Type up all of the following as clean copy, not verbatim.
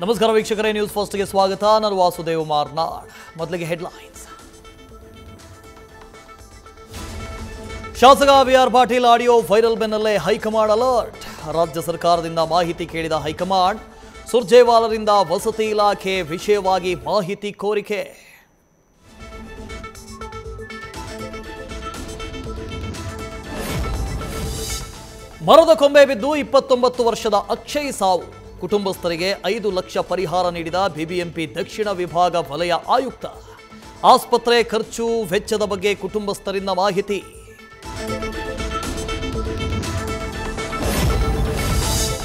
ನಮಸ್ಕಾರ ವೀಕ್ಷಕರೇ, ನ್ಯೂಸ್ ಫಸ್ಟ್ಗೆ ಸ್ವಾಗತ. ನಾನು ವಾಸುದೇವ್ ಮಾರ್ನಾಡ್. ಮೊದಲಿಗೆ ಹೆಡ್ಲೈನ್ಸ್. ಶಾಸಕ ಬಿಆರ್ ಪಾಟೀಲ್ ಆಡಿಯೋ ವೈರಲ್ ಬೆನ್ನಲ್ಲೇ ಹೈಕಮಾಂಡ್ ಅಲರ್ಟ್. ರಾಜ್ಯ ಸರ್ಕಾರದಿಂದ ಮಾಹಿತಿ ಕೇಳಿದ ಹೈಕಮಾಂಡ್, ಸುರ್ಜೇವಾಲರಿಂದ ವಸತಿ ಇಲಾಖೆ ವಿಷಯವಾಗಿ ಮಾಹಿತಿ ಕೋರಿಕೆ. ಮರದ ಕೊಂಬೆ ಬಿದ್ದು 29 ವರ್ಷದ ಅಕ್ಷಯ್ ಸಾವು. ಕುಟುಂಬಸ್ಥರಿಗೆ 5 ಲಕ್ಷ ಪರಿಹಾರ ನೀಡಿದ ಬಿಬಿಎಂಪಿ ದಕ್ಷಿಣ ವಿಭಾಗ ವಲಯ ಆಯುಕ್ತ. ಆಸ್ಪತ್ರೆ ಖರ್ಚು ವೆಚ್ಚದ ಬಗ್ಗೆ ಕುಟುಂಬಸ್ಥರಿಂದ ಮಾಹಿತಿ.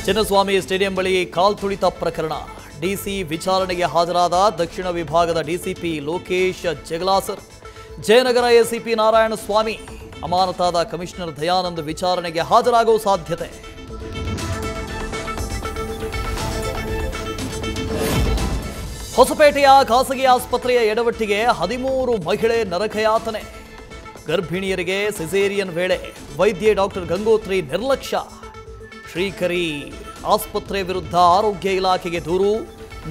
ಚಿನ್ನಸ್ವಾಮಿ ಸ್ಟೇಡಿಯಂ ಬಳಿ ಕಾಲ್ತುಳಿತ ಪ್ರಕರಣ. ಡಿಸಿ ವಿಚಾರಣೆಗೆ ಹಾಜರಾದ ದಕ್ಷಿಣ ವಿಭಾಗದ ಡಿಸಿಪಿ ಲೋಕೇಶ್ ಜಗಲಾಸರ್, ಜಯನಗರ ಎಸಿಪಿ ನಾರಾಯಣ ಸ್ವಾಮಿ. ಅಮಾನತಾದ ಕಮಿಷನರ್ ದಯಾನಂದ್ ವಿಚಾರಣೆಗೆ ಹಾಜರಾಗುವ ಸಾಧ್ಯತೆ. ಹೊಸಪೇಟೆಯ ಖಾಸಗಿ ಆಸ್ಪತ್ರೆಯ ಎಡವಟ್ಟಿಗೆ 13 ಮಹಿಳೆ ನರಕಯಾತನೆ. ಗರ್ಭಿಣಿಯರಿಗೆ ಸಿಸೇರಿಯನ್ ವೇಳೆ ವೈದ್ಯೆ ಡಾಕ್ಟರ್ ಗಂಗೋತ್ರಿ ನಿರ್ಲಕ್ಷ್ಯ. ಶ್ರೀಕರಿ ಆಸ್ಪತ್ರೆ ವಿರುದ್ಧ ಆರೋಗ್ಯ ಇಲಾಖೆಗೆ ದೂರು.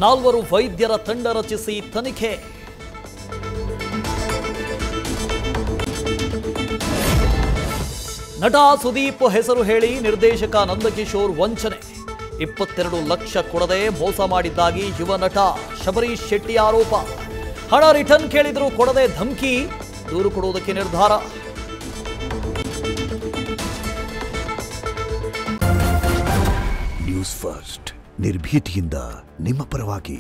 4 ವೈದ್ಯರ ತಂಡ ರಚಿಸಿ ತನಿಖೆ. ನಟ ಸುದೀಪ್ ಹೆಸರು ಹೇಳಿ ನಿರ್ದೇಶಕ ನಂದಕಿಶೋರ್ ವಂಚನೆ. 22 ಲಕ್ಷ ಕೊಡದೆ ಮೋಸ ಮಾಡಿದ್ದಾಗಿ ಯುವ ನಟ ಶಬರೀಶ್ ಶೆಟ್ಟಿ ಆರೋಪ. ಹಣ ರಿಟರ್ನ್ ಕೇಳಿದರೂ ಕೊಡದೆ ಧಮಕಿ. ದೂರು ಕೊಡುವುದಕ್ಕೆ ನಿರ್ಧಾರ. ನ್ಯೂಸ್ ಫಸ್ಟ್, ನಿರ್ಭೀತಿಯಿಂದ ನಿಮ್ಮ ಪರವಾಗಿ.